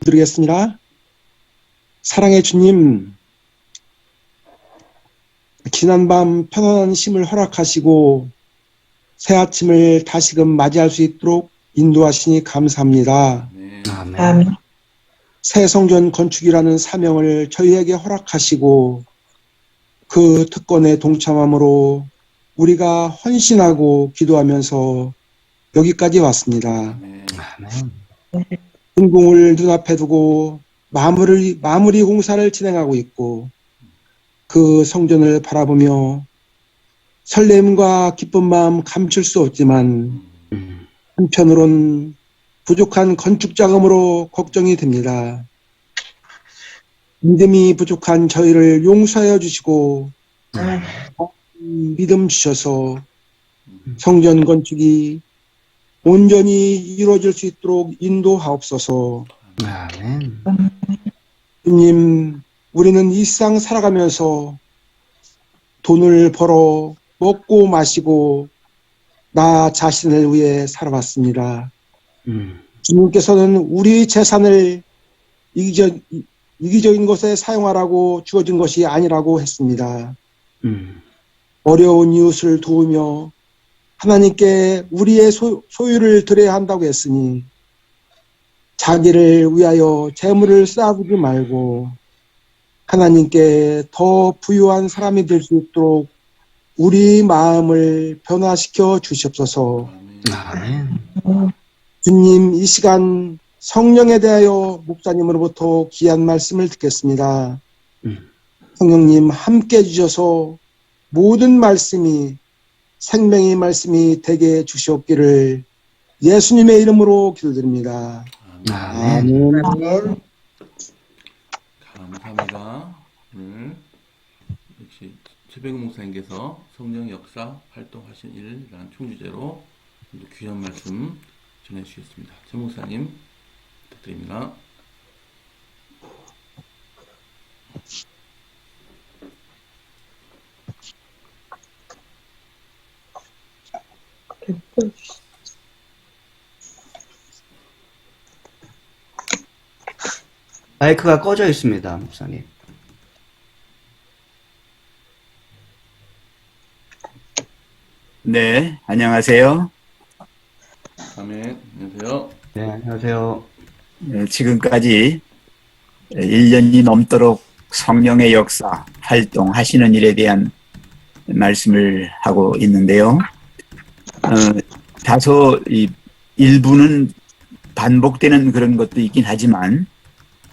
드리겠습니다. 사랑의 주님, 지난밤 편안한 쉼을 허락하시고 새 아침을 다시금 맞이할 수 있도록 인도하시니 감사합니다. 아멘. 새 성전 건축이라는 사명을 저희에게 허락하시고 그 특권에 동참함으로 우리가 헌신하고 기도하면서 여기까지 왔습니다. 아멘. 준공을 눈앞에 두고 마무리 공사를 진행하고 있고 그 성전을 바라보며 설렘과 기쁜 마음 감출 수 없지만 한편으론 부족한 건축 자금으로 걱정이 됩니다. 믿음이 부족한 저희를 용서하여 주시고 믿음 주셔서 성전 건축이 온전히 이루어질 수 있도록 인도하옵소서. 아멘. 주님, 우리는 이 세상 살아가면서 돈을 벌어 먹고 마시고 나 자신을 위해 살아왔습니다. 주님께서는 우리 재산을 이기적인 것에 사용하라고 주어진 것이 아니라고 했습니다. 어려운 이웃을 도우며 하나님께 우리의 소유를 드려야 한다고 했으니 자기를 위하여 재물을 쌓아두지 말고 하나님께 더 부유한 사람이 될 수 있도록 우리 마음을 변화시켜 주시옵소서. 아멘. 주님, 이 시간 성령에 대하여 목사님으로부터 귀한 말씀을 듣겠습니다. 성령님 함께 해주셔서 모든 말씀이 생명의 말씀이 되게 해 주시옵기를 예수님의 이름으로 기도드립니다. 아멘. 아멘. 감사합니다. 오늘 역시 최백운 목사님께서 성령 역사 활동하신 일이라는 총주제로 귀한 말씀 전해주셨습니다. 최 목사님 부탁드립니다. 마이크가 꺼져 있습니다, 목사님. 네, 안녕하세요. 아멘. 안녕하세요. 네, 안녕하세요. 지금까지 1년이 넘도록 성령의 역사 활동하시는 일에 대한 말씀을 하고 있는데요. 다소 일부는 반복되는 그런 것도 있긴 하지만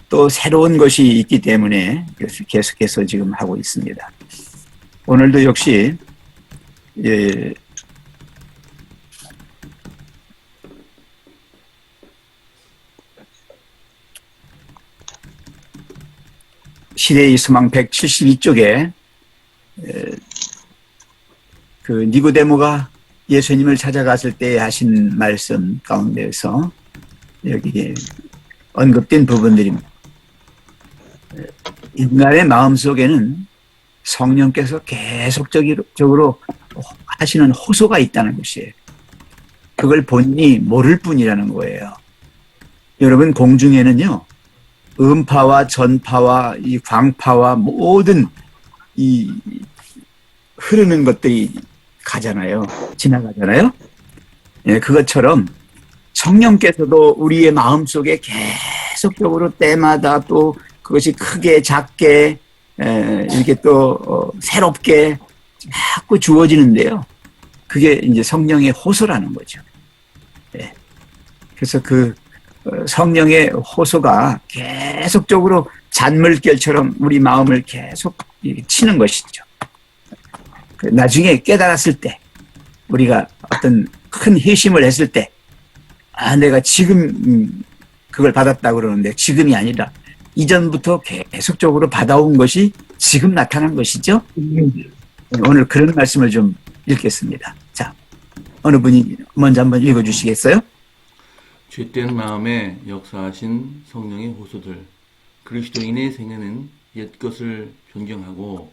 또 새로운 것이 있기 때문에 계속해서 지금 하고 있습니다. 오늘도 역시 시대의 소망 172쪽에 그 니고데모가 예수님을 찾아갔을 때 하신 말씀 가운데서 여기 언급된 부분들입니다. 인간의 마음속에는 성령께서 계속적으로 하시는 호소가 있다는 것이에요. 그걸 본인이 모를 뿐이라는 거예요. 여러분, 공중에는요, 음파와 전파와 이 광파와 모든 이 흐르는 것들이 가잖아요. 지나가잖아요. 예, 그것처럼 성령께서도 우리의 마음속에 계속적으로 때마다 또 그것이 크게 작게 이렇게 또 새롭게 자꾸 주어지는데요. 그게 이제 성령의 호소라는 거죠. 예. 그래서 그 성령의 호소가 계속적으로 잔물결처럼 우리 마음을 계속 치는 것이죠. 나중에 깨달았을 때, 우리가 어떤 큰 회심을 했을 때, 내가 지금 그걸 받았다 그러는데 지금이 아니라 이전부터 계속적으로 받아온 것이 지금 나타난 것이죠. 오늘 그런 말씀을 좀 읽겠습니다. 자, 어느 분이 먼저 한번 읽어주시겠어요? 죄된 마음에 역사하신 성령의 호소들, 그리스도인의 생애는 옛것을 변경하고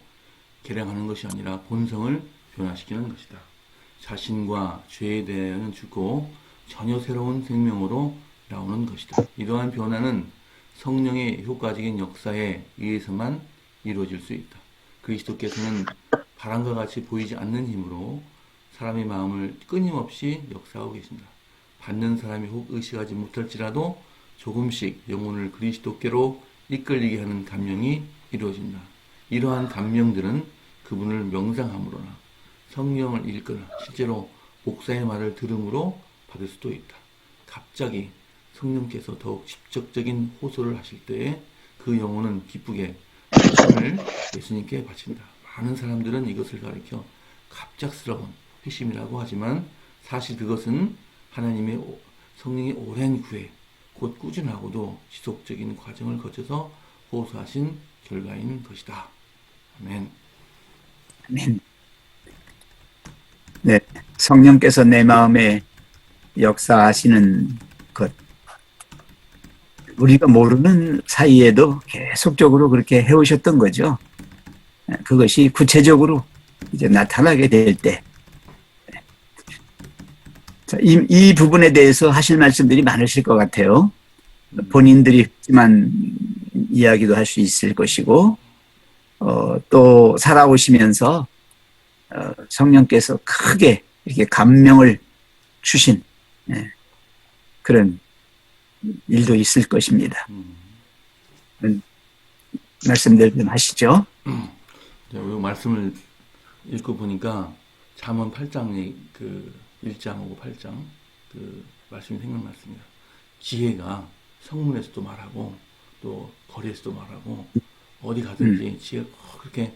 개량하는 것이 아니라 본성을 변화시키는 것이다. 자신과 죄에 대하여는 죽고 전혀 새로운 생명으로 나오는 것이다. 이러한 변화는 성령의 효과적인 역사에 의해서만 이루어질 수 있다. 그리스도께서는 바람과 같이 보이지 않는 힘으로 사람의 마음을 끊임없이 역사하고 계신다. 받는 사람이 혹 의식하지 못할지라도 조금씩 영혼을 그리스도께로 이끌리게 하는 감명이 이루어진다. 이러한 감명들은 그분을 명상함으로나 성령을 읽거나 실제로 목사의 말을 들음으로 받을 수도 있다. 갑자기 성령께서 더욱 직접적인 호소를 하실 때에 그 영혼은 기쁘게 목숨을 예수님께 바친다. 많은 사람들은 이것을 가리켜 갑작스러운 회심이라고 하지만 사실 그것은 하나님의 성령의 오랜 구애, 곧 꾸준하고도 지속적인 과정을 거쳐서 호소하신 결과인 것이다. 아멘. 아멘. 네, 성령께서 내 마음에 역사하시는 것, 우리가 모르는 사이에도 계속적으로 그렇게 해오셨던 거죠. 그것이 구체적으로 이제 나타나게 될 때, 자, 이 부분에 대해서 하실 말씀들이 많으실 것 같아요. 본인들이 했지만 이야기도 할 수 있을 것이고, 또 살아오시면서 성령께서 크게 이렇게 감명을 주신 그런 일도 있을 것입니다. 말씀들 좀 하시죠. 이 말씀을 읽고 보니까 잠언 8장의 그 1장하고 8장 그 말씀이 생각났습니다. 지혜가 성문에서도 말하고 또 거리에서도 말하고 어디 가든지 지혜가 꼭 그렇게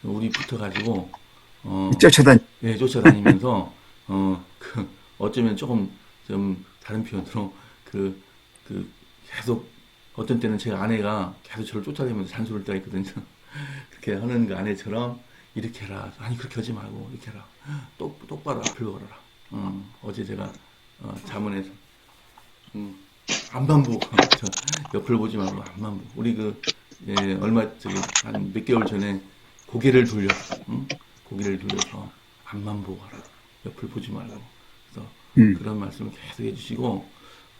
우리 붙어가지고 쫓아다니면서 어쩌면 조금 좀 다른 표현으로 계속 어떤 때는 제 아내가 계속 저를 쫓아다니면서 잔소리를 때가 있거든요. 그렇게 하는 그 아내처럼 이렇게 해라. 아니 그렇게 하지 말고 이렇게 해라. 똑바로 앞을 걸어라. 어제 제가 잠언에서 앞만 보고 옆을 보지 말고 앞만 보고 우리 한 몇 개월 전에 고개를 돌려서 앞만 보고 하라. 옆을 보지 말고. 그래서 그런 말씀을 계속 해주시고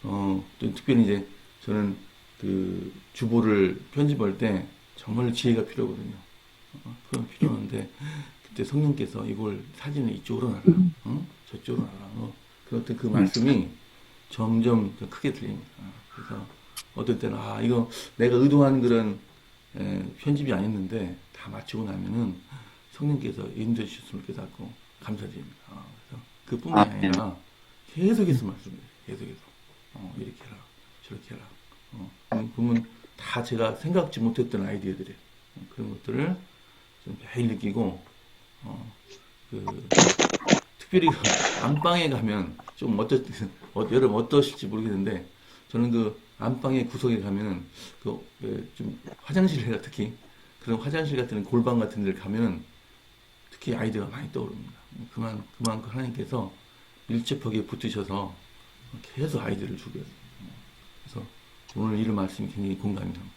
또 특별히 이제 저는 그 주보를 편집할 때 정말 지혜가 필요하거든요. 그건 필요한데 그때 성령께서 이걸 사진을 이쪽으로 놔라, 저쪽으로 놔라. 그랬더니 그 말씀이 점점 더 크게 들립니다. 그래서 어떨 때는 이거 내가 의도한 그런 편집이 아니었는데 다 마치고 나면은 성령께서 인도해 주셨음을 깨닫고 감사드립니다. 그래서 그뿐만이 아니라 계속해서 말씀해요. 계속해서 이렇게 해라, 저렇게 해라. 보면 다 제가 생각지 못했던 아이디어들이에요. 그런 것들을 좀 매일 느끼고 특별히 안방에 가면 좀 여러분 어떠실지 모르겠는데 저는 그 안방의 구석에 가면은 좀 화장실에 특히 그런 화장실 같은 골방 같은 데를 가면은 특히 아이디어가 많이 떠오릅니다. 그만큼 하나님께서 밀접하게 붙으셔서 계속 아이디어를 주고 있어요. 그래서 오늘 이런 말씀이 굉장히 공감이 됩니다.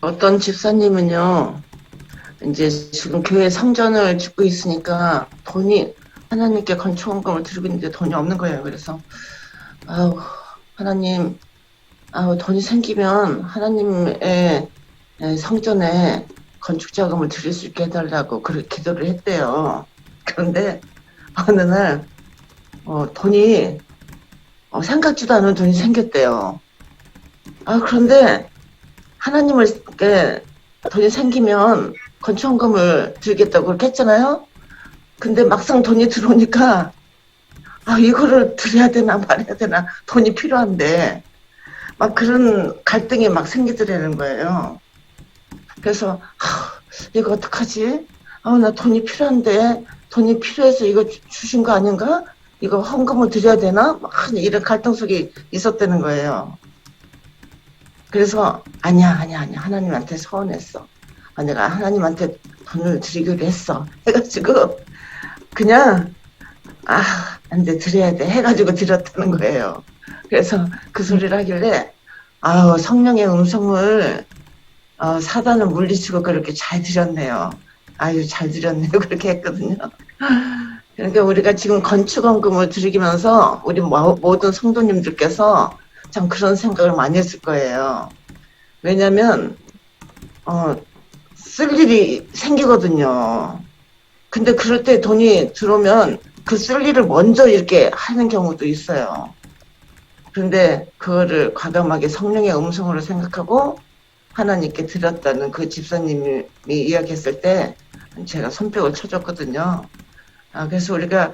어떤 집사님은요, 이제 지금 교회 성전을 짓고 있으니까 하나님께 건축원금을 드리고 있는데 돈이 없는 거예요. 그래서, 하나님, 돈이 생기면 하나님의 성전에 건축자금을 드릴 수 있게 해달라고 그렇게 기도를 했대요. 그런데 어느 날, 돈이, 생각지도 않은 돈이 생겼대요. 그런데 하나님께 돈이 생기면 건축원금을 드리겠다고 그렇게 했잖아요. 근데 막상 돈이 들어오니까 이거를 드려야 되나 말아야 되나 돈이 필요한데 막 그런 갈등이 막 생기더라는 거예요. 그래서 이거 어떡하지? 나 돈이 필요한데 돈이 필요해서 이거 주신 거 아닌가? 이거 헌금을 드려야 되나? 막 이런 갈등 속에 있었다는 거예요. 그래서 아니야 하나님한테 서원했어. 내가 하나님한테 돈을 드리기로 했어 해가지고 그냥 안 돼 드려야 돼 해가지고 드렸다는 거예요. 그래서 그 소리를 하길래 성령의 음성을 사단을 물리치고 그렇게 잘 드렸네요. 잘 드렸네요. 그렇게 했거든요. 그러니까 우리가 지금 건축원금을 드리면서 우리 모든 성도님들께서 참 그런 생각을 많이 했을 거예요. 왜냐면 쓸 일이 생기거든요. 근데 그럴 때 돈이 들어오면 그 쓸 일을 먼저 이렇게 하는 경우도 있어요. 그런데 그거를 과감하게 성령의 음성으로 생각하고 하나님께 드렸다는 그 집사님이 이야기했을 때 제가 손뼉을 쳐줬거든요. 그래서 우리가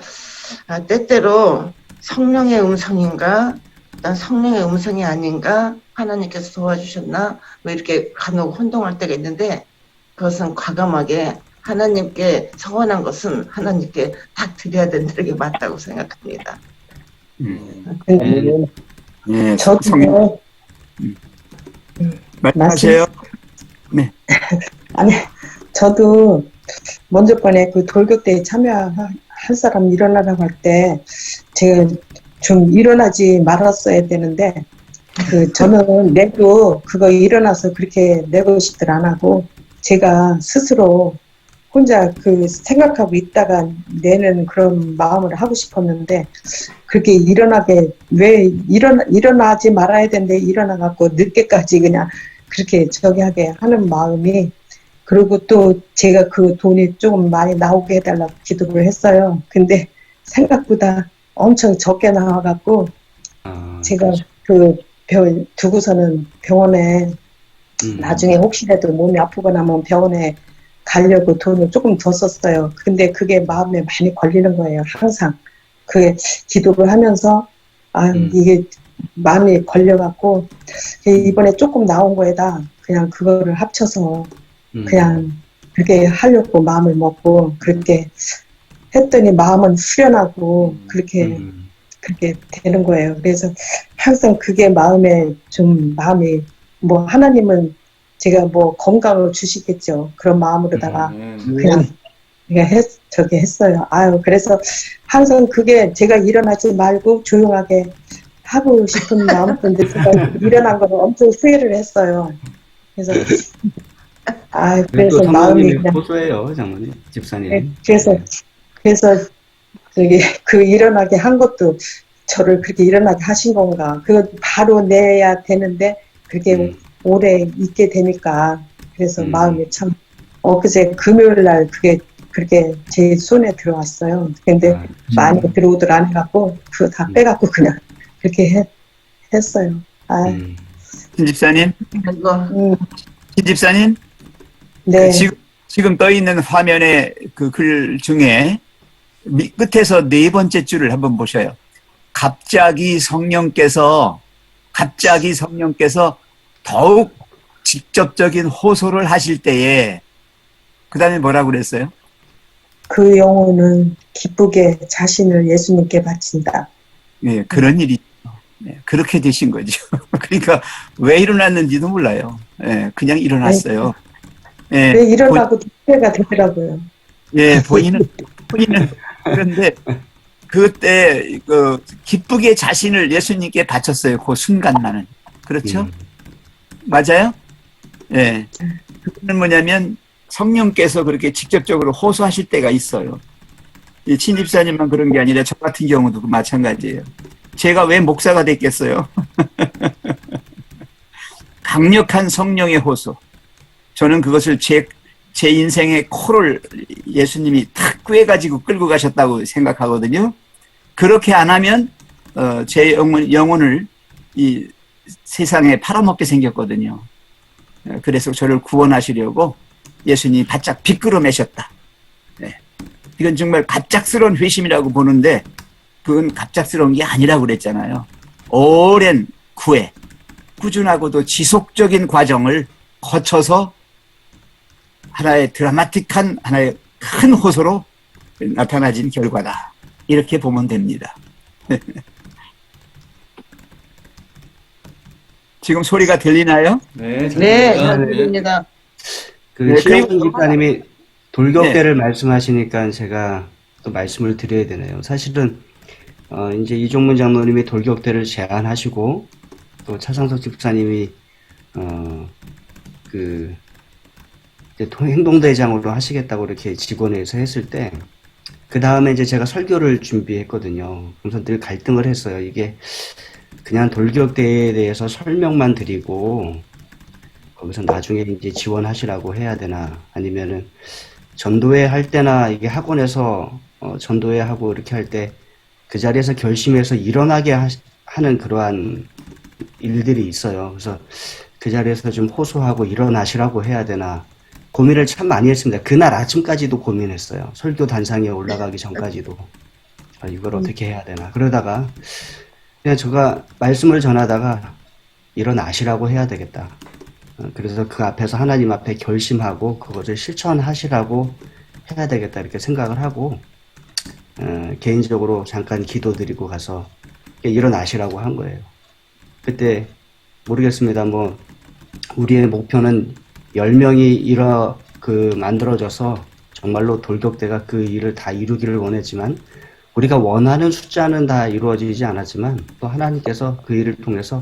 때때로 성령의 음성인가, 난 성령의 음성이 아닌가, 하나님께서 도와주셨나, 뭐 이렇게 간혹 혼동할 때가 있는데 그것은 과감하게 하나님께 서원한 것은 하나님께 다 드려야 된다는 게 맞다고 생각합니다. 네, 저도 말씀하세요. 네. 아니 저도 먼저 번에 그 돌격대에 참여할 사람 일어나라고 할 때 제가 좀 일어나지 말았어야 되는데 저는 내도 그거 일어나서 그렇게 내고식들 안 하고 제가 스스로 혼자 생각하고 있다가 내는 그런 마음을 하고 싶었는데 그렇게 왜 일어나지 말아야 되는데 일어나갖고 늦게까지 그냥 그렇게 저기 하게 하는 마음이 그리고 또 제가 그 돈이 조금 많이 나오게 해달라고 기도를 했어요. 근데 생각보다 엄청 적게 나와갖고 제가 두고서는 병원에 나중에 혹시라도 몸이 아프거나 하면 병원에 가려고 돈을 조금 더 썼어요. 근데 그게 마음에 많이 걸리는 거예요. 항상. 그게 기도를 하면서 이게 마음이 걸려갖고 이번에 조금 나온 거에다 그냥 그거를 합쳐서 그냥 그렇게 하려고 마음을 먹고 그렇게 했더니 마음은 후련하고 그렇게 되는 거예요. 그래서 항상 그게 마음이 뭐 하나님은 제가 뭐 건강을 주시겠죠. 그런 마음으로다가 그냥 저기 했어요. 그래서 항상 그게 제가 일어나지 말고 조용하게 하고 싶은 마음인데 제가 일어난 거는 엄청 후회를 했어요. 그래서 그래서 마음이 그냥 고소해요, 장모님, 집사님. 그래서 일어나게 한 것도 저를 그렇게 일어나게 하신 건가. 그거 바로 내야 되는데 그게 오래 있게 되니까 그래서 마음이 참 그제 금요일 날 그게 그렇게 제 손에 들어왔어요. 근데 많이 들어오들 안 해갖고 그거 다 빼갖고 그냥 그렇게 했어요. 신 집사님, 신 집사님, 네. 지금 떠 있는 화면에 그 글 중에 끝에서 네 번째 줄을 한번 보셔요. 갑자기 성령께서 더욱 직접적인 호소를 하실 때에 그 다음에 뭐라고 그랬어요? 그 영혼은 기쁘게 자신을 예수님께 바친다. 예, 그런 일이 그렇게 되신 거죠. 그러니까 왜 일어났는지도 몰라요. 예, 그냥 일어났어요. 예, 왜 일어나고 기회가 되더라고요. 예, 본인은 그런데 그때 기쁘게 자신을 예수님께 바쳤어요. 그 순간만은. 그렇죠? 맞아요? 예. 그거는 뭐냐면 성령께서 그렇게 직접적으로 호소하실 때가 있어요. 이 친집사님만 그런 게 아니라 저 같은 경우도 마찬가지예요. 제가 왜 목사가 됐겠어요? 강력한 성령의 호소. 저는 그것을 제 인생의 코를 예수님이 탁 꿰가지고 끌고 가셨다고 생각하거든요. 그렇게 안 하면 제 영혼을 이 세상에 팔아먹게 생겼거든요. 그래서 저를 구원하시려고 예수님이 바짝 비끄러매셨다. 네. 이건 정말 갑작스러운 회심이라고 보는데 그건 갑작스러운 게 아니라고 그랬잖아요. 오랜 구애, 꾸준하고도 지속적인 과정을 거쳐서 하나의 드라마틱한 하나의 큰 호소로 나타나진 결과다. 이렇게 보면 됩니다. 지금 소리가 들리나요? 네, 잘 들립니다. 신영훈 집사님이 돌격대를 말씀하시니까 제가 또 말씀을 드려야 되네요. 사실은 이제 이종문 장로님이 돌격대를 제안하시고 또 차상석 집사님이 이제 행동대장으로 하시겠다고 이렇게 직원회에서 했을 때 그 다음에 이제 제가 설교를 준비했거든요. 그래서 늘 갈등을 했어요. 이게 그냥 돌격대에 대해서 설명만 드리고 거기서 나중에 이제 지원하시라고 해야 되나, 아니면은 전도회 할 때나 이게 학원에서 전도회 하고 이렇게 할 때 그 자리에서 결심해서 일어나게 하는 그러한 일들이 있어요. 그래서 그 자리에서 좀 호소하고 일어나시라고 해야 되나 고민을 참 많이 했습니다. 그날 아침까지도 고민했어요. 설교 단상에 올라가기 전까지도. 이걸 어떻게 해야 되나. 그러다가 그냥 제가 말씀을 전하다가 일어나시라고 해야 되겠다. 그래서 그 앞에서 하나님 앞에 결심하고 그것을 실천하시라고 해야 되겠다 이렇게 생각을 하고 개인적으로 잠깐 기도드리고 가서 일어나시라고 한 거예요. 그때 모르겠습니다. 뭐 우리의 목표는 10명이 만들어져서 정말로 돌격대가 그 일을 다 이루기를 원했지만 우리가 원하는 숫자는 다 이루어지지 않았지만 또 하나님께서 그 일을 통해서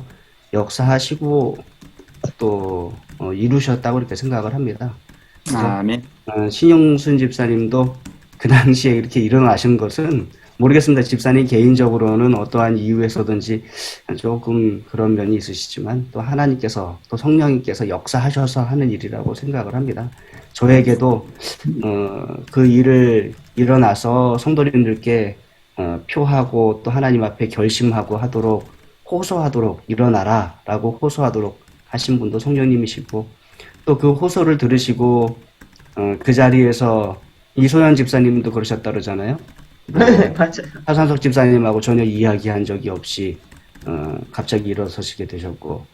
역사하시고 또 이루셨다고 이렇게 생각을 합니다. 아멘. 신용순 집사님도 그 당시에 이렇게 일어나신 것은 모르겠습니다. 집사님 개인적으로는 어떠한 이유에서든지 조금 그런 면이 있으시지만 또 하나님께서 또 성령님께서 역사하셔서 하는 일이라고 생각을 합니다. 저에게도 그 일을 일어나서 성도님들께 표하고 또 하나님 앞에 결심하고 하도록 호소하도록 일어나라 라고 호소하도록 하신 분도 성령님이시고 또 그 호소를 들으시고 그 자리에서 이소연 집사님도 그러셨다 그러잖아요. 네, 맞아요. 하산석 집사님하고 전혀 이야기한 적이 없이 갑자기 일어서시게 되셨고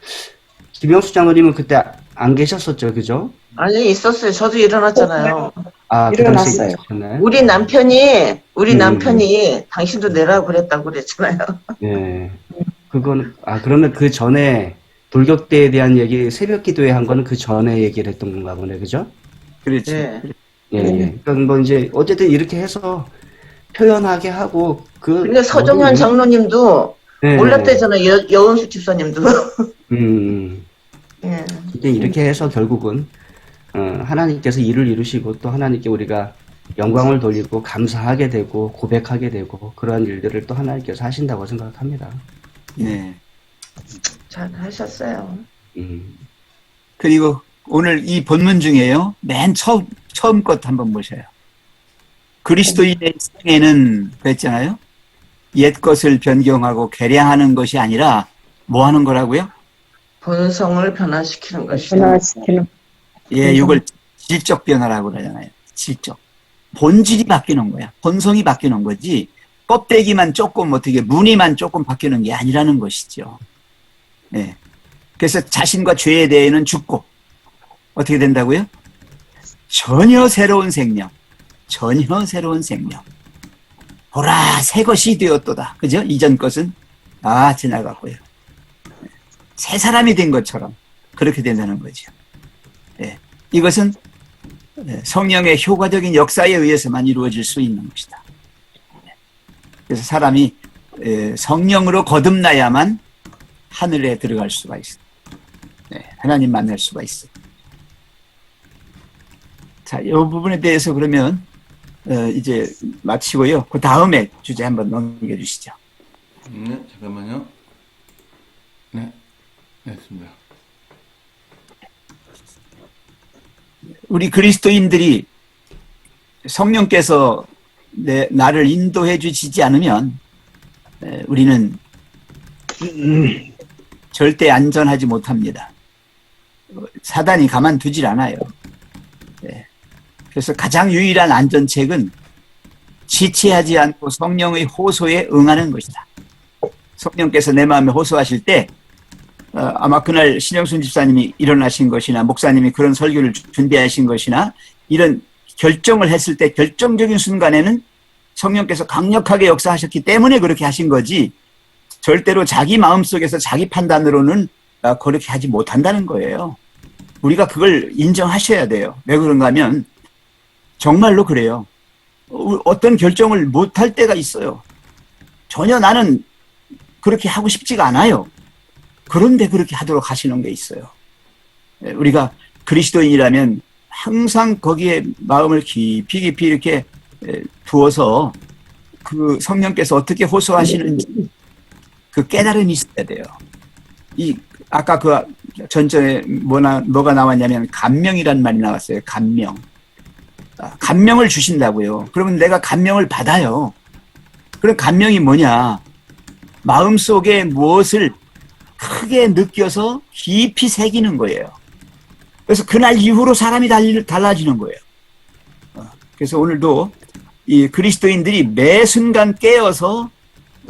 김영수 장로님은 그때 안 계셨었죠, 그죠? 아니, 있었어요. 저도 일어났잖아요. 아, 그 당시에 일어났어요. 계셨나요? 우리 남편이 당신도 내라고 그랬다고 그랬잖아요. 네. 그러면 그 전에 돌격대에 대한 얘기, 새벽 기도회 한 거는 그 전에 얘기를 했던 건가 보네, 그죠? 그렇지. 네. 예, 예. 그러니까 뭐 이제 어쨌든 이렇게 해서 표현하게 하고 근데 서종현 장로님도 네. 몰랐대잖아요. 여은수 집사님도. 예. 이제 이렇게 해서 결국은 하나님께서 일을 이루시고 또 하나님께 우리가 영광을 돌리고 감사하게 되고 고백하게 되고 그러한 일들을 또 하나님께서 하신다고 생각합니다. 네. 잘 하셨어요. 그리고 오늘 이 본문 중에요. 맨 처음 것 한번 보셔요. 그리스도인의 생애는 그랬잖아요. 옛 것을 변경하고 개량하는 것이 아니라 뭐 하는 거라고요? 본성을 변화시키는 것이다. 변화시키는. 예, 이걸 질적 변화라고 그러잖아요. 질적. 본질이 바뀌는 거야. 본성이 바뀌는 거지. 껍데기만 조금 어떻게 무늬만 조금 바뀌는 게 아니라는 것이죠. 예. 그래서 자신과 죄에 대해는 죽고 어떻게 된다고요? 전혀 새로운 생명. 전혀 새로운 생명. 보라, 새 것이 되었도다. 그죠? 이전 것은 다 지나갔고요. 새 사람이 된 것처럼 그렇게 된다는 거죠. 예. 이것은 성령의 효과적인 역사에 의해서만 이루어질 수 있는 것이다. 그래서 사람이 성령으로 거듭나야만 하늘에 들어갈 수가 있어. 하나님 만날 수가 있어. 자, 이 부분에 대해서 그러면 이제 마치고요. 그 다음에 주제 한번 넘겨주시죠. 네, 잠깐만요. 네, 됐습니다. 우리 그리스도인들이 성령께서 나를 인도해 주시지 않으면 우리는 절대 안전하지 못합니다. 사단이 가만두질 않아요. 그래서 가장 유일한 안전책은 지체하지 않고 성령의 호소에 응하는 것이다. 성령께서 내 마음에 호소하실 때 아마 그날 신영순 집사님이 일어나신 것이나 목사님이 그런 설교를 준비하신 것이나 이런 결정을 했을 때 결정적인 순간에는 성령께서 강력하게 역사하셨기 때문에 그렇게 하신 거지 절대로 자기 마음속에서 자기 판단으로는 그렇게 하지 못한다는 거예요. 우리가 그걸 인정하셔야 돼요. 왜 그런가 하면 정말로 그래요. 어떤 결정을 못할 때가 있어요. 전혀 나는 그렇게 하고 싶지가 않아요. 그런데 그렇게 하도록 하시는 게 있어요. 우리가 그리스도인이라면 항상 거기에 마음을 깊이 깊이 이렇게 두어서 그 성령께서 어떻게 호소하시는지 그 깨달음이 있어요. 해야 돼요. 아까 그 전전에 뭐가 나왔냐면 감명이란 말이 나왔어요. 감명. 감명을 주신다고요. 그러면 내가 감명을 받아요. 그럼 감명이 뭐냐? 마음속에 무엇을 크게 느껴서 깊이 새기는 거예요. 그래서 그날 이후로 사람이 달라지는 거예요. 그래서 오늘도 이 그리스도인들이 매 순간 깨어서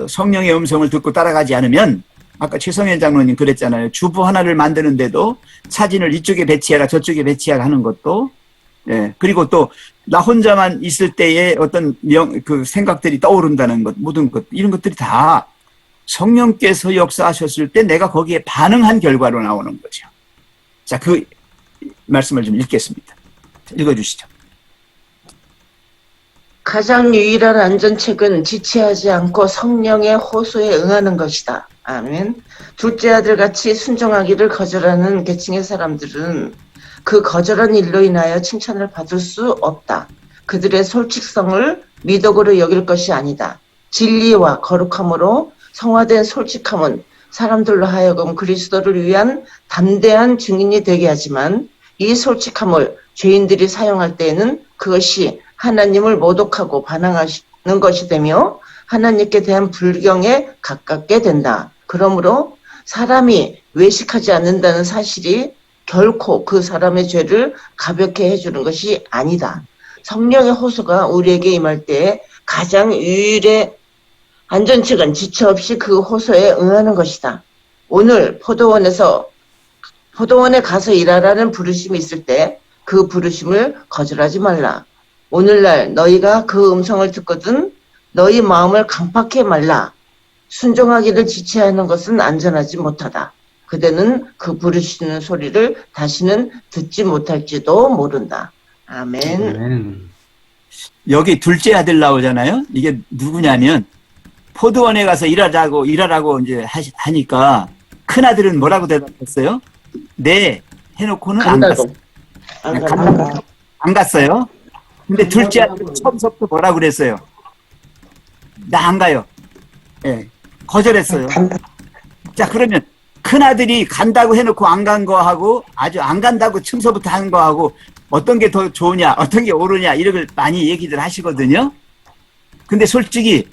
성령의 음성을 듣고 따라가지 않으면, 아까 최성현 장로님 그랬잖아요. 주부 하나를 만드는데도 사진을 이쪽에 배치해라 저쪽에 배치해라 하는 것도, 예, 그리고 또 나 혼자만 있을 때의 어떤 그 생각들이 떠오른다는 것, 모든 것, 이런 것들이 다 성령께서 역사하셨을 때 내가 거기에 반응한 결과로 나오는 거죠. 자, 그 말씀을 좀 읽겠습니다. 읽어주시죠. 가장 유일한 안전책은 지체하지 않고 성령의 호소에 응하는 것이다. 아멘. 둘째 아들같이 순종하기를 거절하는 계층의 사람들은 그 거절한 일로 인하여 칭찬을 받을 수 없다. 그들의 솔직성을 미덕으로 여길 것이 아니다. 진리와 거룩함으로 성화된 솔직함은 사람들로 하여금 그리스도를 위한 담대한 증인이 되게 하지만, 이 솔직함을 죄인들이 사용할 때에는 그것이 하나님을 모독하고 반항하는 것이 되며 하나님께 대한 불경에 가깝게 된다. 그러므로 사람이 외식하지 않는다는 사실이 결코 그 사람의 죄를 가볍게 해주는 것이 아니다. 성령의 호소가 우리에게 임할 때 가장 유일의 안전책은 지체 없이 그 호소에 응하는 것이다. 오늘 포도원에 가서 일하라는 부르심이 있을 때 그 부르심을 거절하지 말라. 오늘날 너희가 그 음성을 듣거든 너희 마음을 강팍해 말라. 순종하기를 지체하는 것은 안전하지 못하다. 그대는 그 부르시는 소리를 다시는 듣지 못할지도 모른다. 아멘. 여기 둘째 아들 나오잖아요. 이게 누구냐면 포도원에 가서 일하라고 이제 하니까 큰 아들은 뭐라고 대답했어요? 네 해놓고는 안 갔어요. 안 갔어요. 근데 둘째 아들은 처음부터 뭐라고 그랬어요? 나 안 가요. 예, 거절했어요. 자, 그러면 큰 아들이 간다고 해놓고 안 간 거하고 아주 안 간다고 처음부터 한 거하고 어떤 게 더 좋으냐, 어떤 게 옳으냐, 이런 걸 많이 얘기들 하시거든요. 근데 솔직히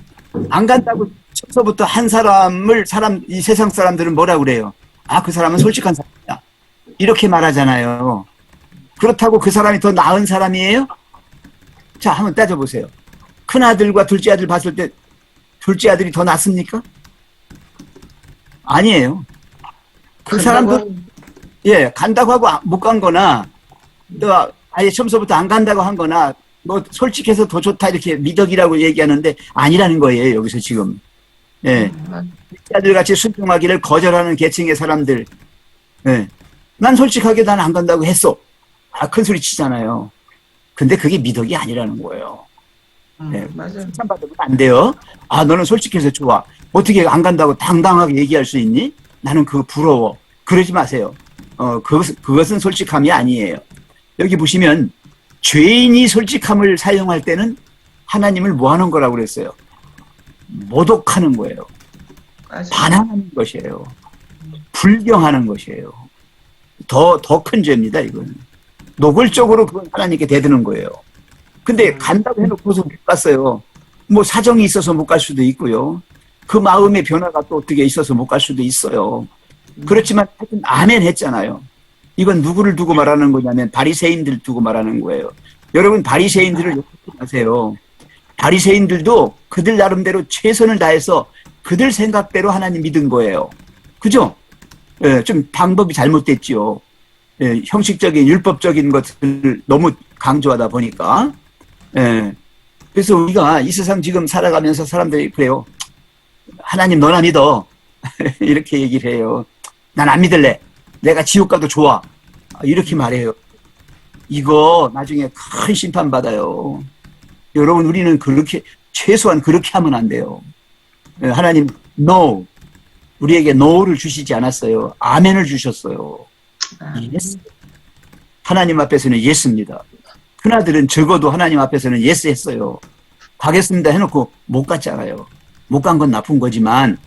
안 간다고 처음부터 한 이 세상 사람들은 뭐라고 그래요? 아, 그 사람은 솔직한 사람이야. 이렇게 말하잖아요. 그렇다고 그 사람이 더 나은 사람이에요? 자, 한번 따져보세요. 큰 아들과 둘째 아들 봤을 때 둘째 아들이 더 낫습니까? 아니에요. 그 사람도 예, 간다고 하고 못 간 거나 또 아예 처음부터 안 간다고 한 거나 뭐 솔직해서 더 좋다 이렇게 미덕이라고 얘기하는데 아니라는 거예요. 여기서 지금. 예. 아들 같이 순종하기를 거절하는 계층의 사람들. 예. 난 솔직하게 난 안 간다고 했어. 아, 큰 소리 치잖아요. 근데 그게 미덕이 아니라는 거예요. 예. 맞아요. 칭찬받으면 안 돼요. 아, 너는 솔직해서 좋아. 어떻게 안 간다고 당당하게 얘기할 수 있니? 나는 그거 부러워. 그러지 마세요. 그것은 솔직함이 아니에요. 여기 보시면 죄인이 솔직함을 사용할 때는 하나님을 뭐 하는 거라고 그랬어요? 모독하는 거예요. 맞아요. 반항하는 것이에요. 불경하는 것이에요. 더 큰 죄입니다, 이건. 노골적으로 그건 하나님께 대드는 거예요. 근데 간다고 해놓고서 못 갔어요. 뭐 사정이 있어서 못 갈 수도 있고요. 그 마음의 변화가 또 어떻게 있어서 못 갈 수도 있어요. 그렇지만 하여튼 아멘 했잖아요. 이건 누구를 두고 말하는 거냐면 바리새인들 두고 말하는 거예요. 여러분 바리새인들을 욕하지 마세요. 바리새인들도 그들 나름대로 최선을 다해서 그들 생각대로 하나님 믿은 거예요. 그죠? 예, 좀 방법이 잘못됐지요. 예, 형식적인 율법적인 것을 너무 강조하다 보니까. 예, 그래서 우리가 이 세상 지금 살아가면서 사람들이 그래요. 하나님 너나 믿어. 이렇게 얘기를 해요. 난 안 믿을래. 내가 지옥 가도 좋아. 이렇게 말해요. 이거 나중에 큰 심판 받아요. 여러분 우리는 그렇게 최소한 그렇게 하면 안 돼요. 하나님 no. 우리에게 no를 주시지 않았어요. 아멘을 주셨어요. yes. 하나님 앞에서는 yes입니다. 큰아들은 적어도 하나님 앞에서는 yes 했어요. 가겠습니다 해놓고 못 갔잖아요. 못 간 건 나쁜 거지만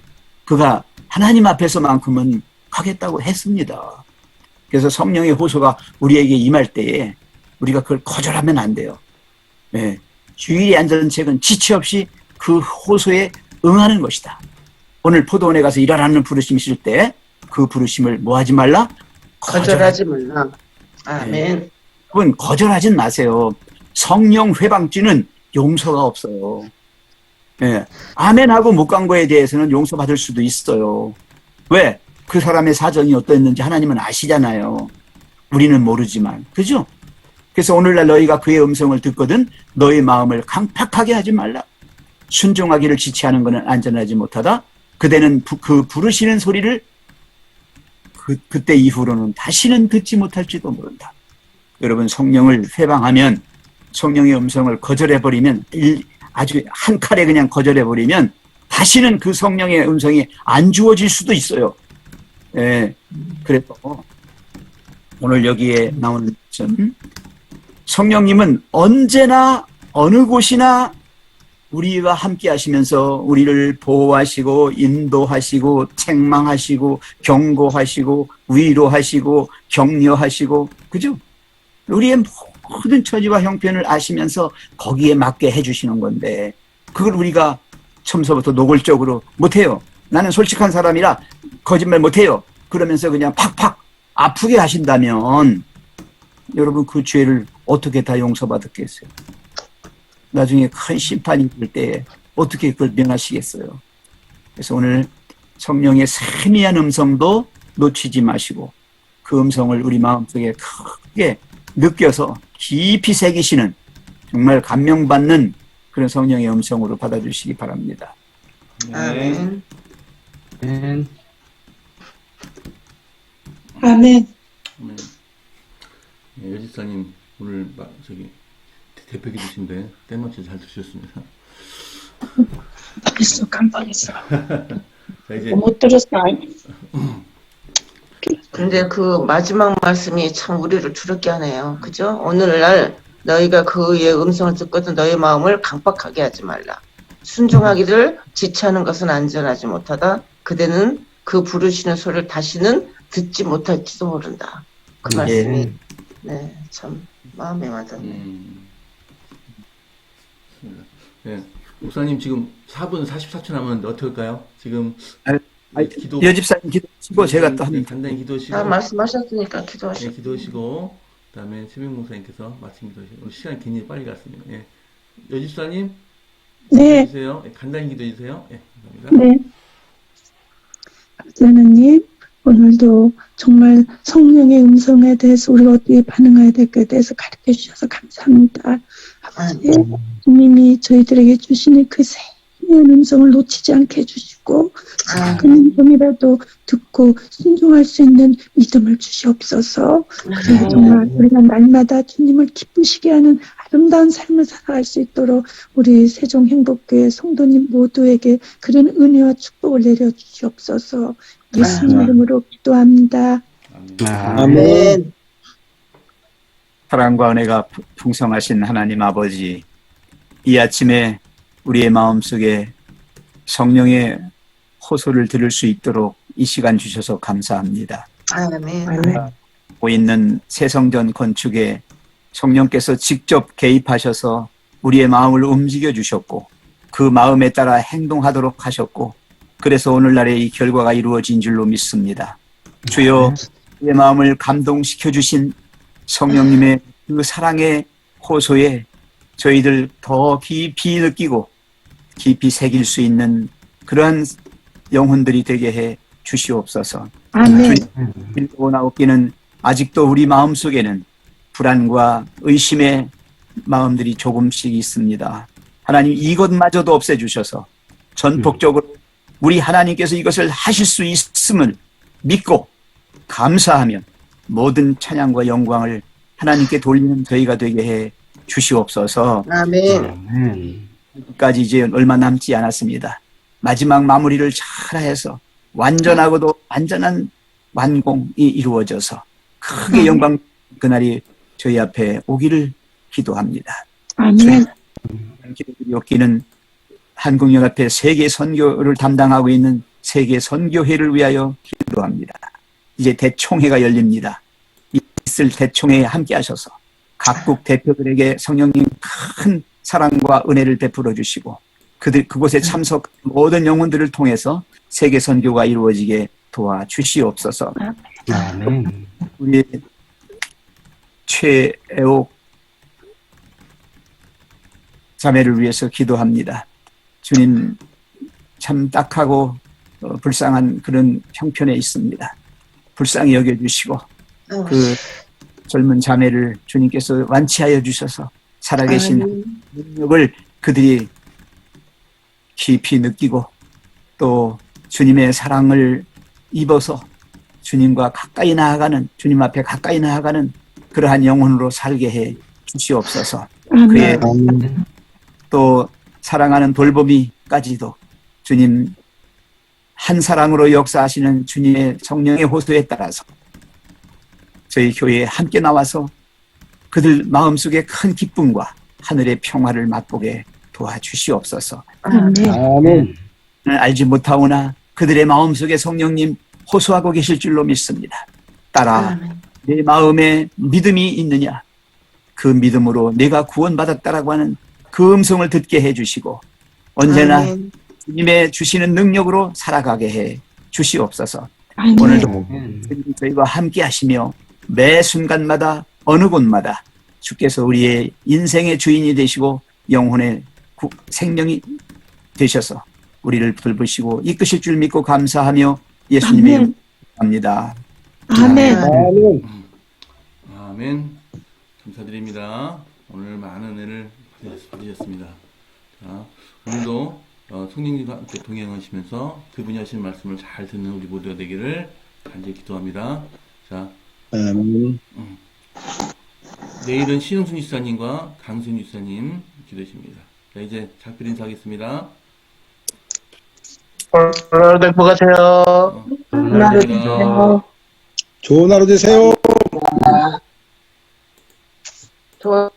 그가 하나님 앞에서만큼은 하겠다고 했습니다. 그래서 성령의 호소가 우리에게 임할 때에 우리가 그걸 거절하면 안 돼요. 예. 주일의 안전책은 지체 없이 그 호소에 응하는 것이다. 오늘 포도원에 가서 일하라는 부르심이 있을 때 그 부르심을 뭐 하지 말라? 거절하지 말라. 아멘. 여러분, 거절하진 마세요. 성령 회방죄는 용서가 없어요. 예. 아멘하고 못 간 거에 대해서는 용서받을 수도 있어요. 왜? 그 사람의 사정이 어떠했는지 하나님은 아시잖아요. 우리는 모르지만. 그죠? 그래서 오늘날 너희가 그의 음성을 듣거든 너희 마음을 강팍하게 하지 말라. 순종하기를 지체하는 것은 안전하지 못하다. 그대는 그 부르시는 소리를 그때 이후로는 다시는 듣지 못할지도 모른다. 여러분, 성령을 회방하면, 성령의 음성을 거절해버리면, 아주 한 칼에 그냥 거절해버리면 다시는 그 성령의 음성이 안 주어질 수도 있어요. 예. 그래서 오늘 여기에 나오는 점, 성령님은 언제나 어느 곳이나 우리와 함께 하시면서 우리를 보호하시고 인도하시고 책망하시고 경고하시고 위로하시고 격려하시고, 그죠? 우리의 모든 처지와 형편을 아시면서 거기에 맞게 해주시는 건데 그걸 우리가 처음서부터 노골적으로 못해요. 나는 솔직한 사람이라 거짓말 못해요. 그러면서 그냥 팍팍 아프게 하신다면 여러분, 그 죄를 어떻게 다 용서받았겠어요? 나중에 큰 심판이 될 때에 어떻게 그걸 면하시겠어요? 그래서 오늘 성령의 세미한 음성도 놓치지 마시고 그 음성을 우리 마음속에 크게 느껴서 깊이 새기시는, 정말 감명받는 그런 성령의 음성으로 받아주시기 바랍니다. 아멘. 아멘. 아멘. 아멘. 예, 여집사님 오늘 대표 기도신데 때맞춰 잘 드셨습니다. 했어, 깜빡했어. 자, 이제 못 들었어. 근데 그 마지막 말씀이 참 우리를 두렵게 하네요. 그죠? 오늘날 너희가 그의 음성을 듣거든 너희 마음을 강박하게 하지 말라. 순종하기를 지체하는 것은 안전하지 못하다. 그대는 그 부르시는 소리를 다시는 듣지 못할지도 모른다. 그 말씀이 네, 참 마음에 와닿네. 네. 목사님 지금 4분 44초 남았는데 어떨까요? 지금 기도 여집사님 기도하시고 제가 또 합니다. 간단히 기도시고 다 말씀하셨으니까 기도하시고. 네, 기도시고 그다음에 최명 목사님께서 마침 기도하시고 오늘 시간이 굉장히 빨리 갔습니다. 예. 여집사님 네. 기도해 주세요. 간단히 기도해 주세요. 예, 감사합니다. 네. 하나님, 오늘도 정말 성령의 음성에 대해서 우리가 어떻게 반응해야 될까에 대해서 가르쳐 주셔서 감사합니다. 아버지, 주님이 저희들에게 주시는 그 세미한 음성을 놓치지 않게 해주시고 작은 음성이라도 듣고 순종할 수 있는 믿음을 주시옵소서. 그래서 정말 우리가 날마다 주님을 기쁘시게 하는 아름다운 삶을 살아갈 수 있도록 우리 세종행복교회 성도님 모두에게 그런 은혜와 축복을 내려주시옵소서. 예수님 이름으로 기도합니다. 아멘. 사랑과 은혜가 풍성하신 하나님 아버지, 이 아침에 우리의 마음속에 성령의 호소를 들을 수 있도록 이 시간 주셔서 감사합니다. 아멘. 하고 있는 새성전 건축에 성령께서 직접 개입하셔서 우리의 마음을 움직여 주셨고 그 마음에 따라 행동하도록 하셨고 그래서 오늘날의 이 결과가 이루어진 줄로 믿습니다. 주여, 우리의 마음을 감동시켜 주신 성령님의 그 사랑의 호소에 저희들 더 깊이 느끼고 깊이 새길 수 있는 그러한 영혼들이 되게 해 주시옵소서. 아멘. 주님 나옵기는 아직도 우리 마음속에는 불안과 의심의 마음들이 조금씩 있습니다. 하나님, 이것마저도 없애주셔서 전폭적으로 우리 하나님께서 이것을 하실 수 있음을 믿고 감사하며 모든 찬양과 영광을 하나님께 돌리는 저희가 되게 해 주시옵소서. 아멘. 까지 이제 얼마 남지 않았습니다. 마지막 마무리를 잘해서 완전하고도 완전한 완공이 이루어져서 크게 영광 그날이 저희 앞에 오기를 기도합니다. 아멘. 기도드리옵기는 한국연합회 세계 선교를 담당하고 있는 세계 선교회를 위하여 기도합니다. 이제 대총회가 열립니다. 있을 대총회에 함께 하셔서 각국 대표들에게 성령님 큰 사랑과 은혜를 베풀어 주시고 그곳에 참석 모든 영혼들을 통해서 세계 선교가 이루어지게 도와주시옵소서. 아멘. 우리 최애옥 자매를 위해서 기도합니다. 주님, 참 딱하고 불쌍한 그런 형편에 있습니다. 불쌍히 여겨주시고 그 젊은 자매를 주님께서 완치하여 주셔서 살아계신 능력을 그들이 깊이 느끼고 또 주님의 사랑을 입어서 주님과 가까이 나아가는, 주님 앞에 가까이 나아가는 그러한 영혼으로 살게 해 주시옵소서. 그의 또 사랑하는 돌보미까지도 주님 한 사랑으로 역사하시는 주님의 성령의 호소에 따라서 저희 교회에 함께 나와서 그들 마음속에 큰 기쁨과 하늘의 평화를 맛보게 도와주시옵소서. 아멘. 알지 못하오나 그들의 마음속에 성령님 호소하고 계실 줄로 믿습니다. 따라 내 마음에 믿음이 있느냐? 그 믿음으로 내가 구원받았다라고 하는 그 음성을 듣게 해주시고 언제나 주님의 주시는 능력으로 살아가게 해 주시옵소서. 오늘도 저희와 함께 하시며 매 순간마다 어느 곳마다 주께서 우리의 인생의 주인이 되시고 영혼의 생명이 되셔서 우리를 돌보시고 이끄실 줄 믿고 감사하며 예수님의 이름으로 기도합니다. 아멘. 아멘. 감사드립니다. 오늘 많은 은혜를 받으셨습니다. 자, 오늘도 성령님과 함께 동행하시면서 그분이 하신 말씀을 잘 듣는 우리 모두가 되기를 간절히 기도합니다. 자, 내일은 신흥순 집사님과 강순 집사님 기도십니다. 자, 이제 작별 인사하겠습니다. 오늘 행복 하세요. 좋은 하루 되세요. 좋은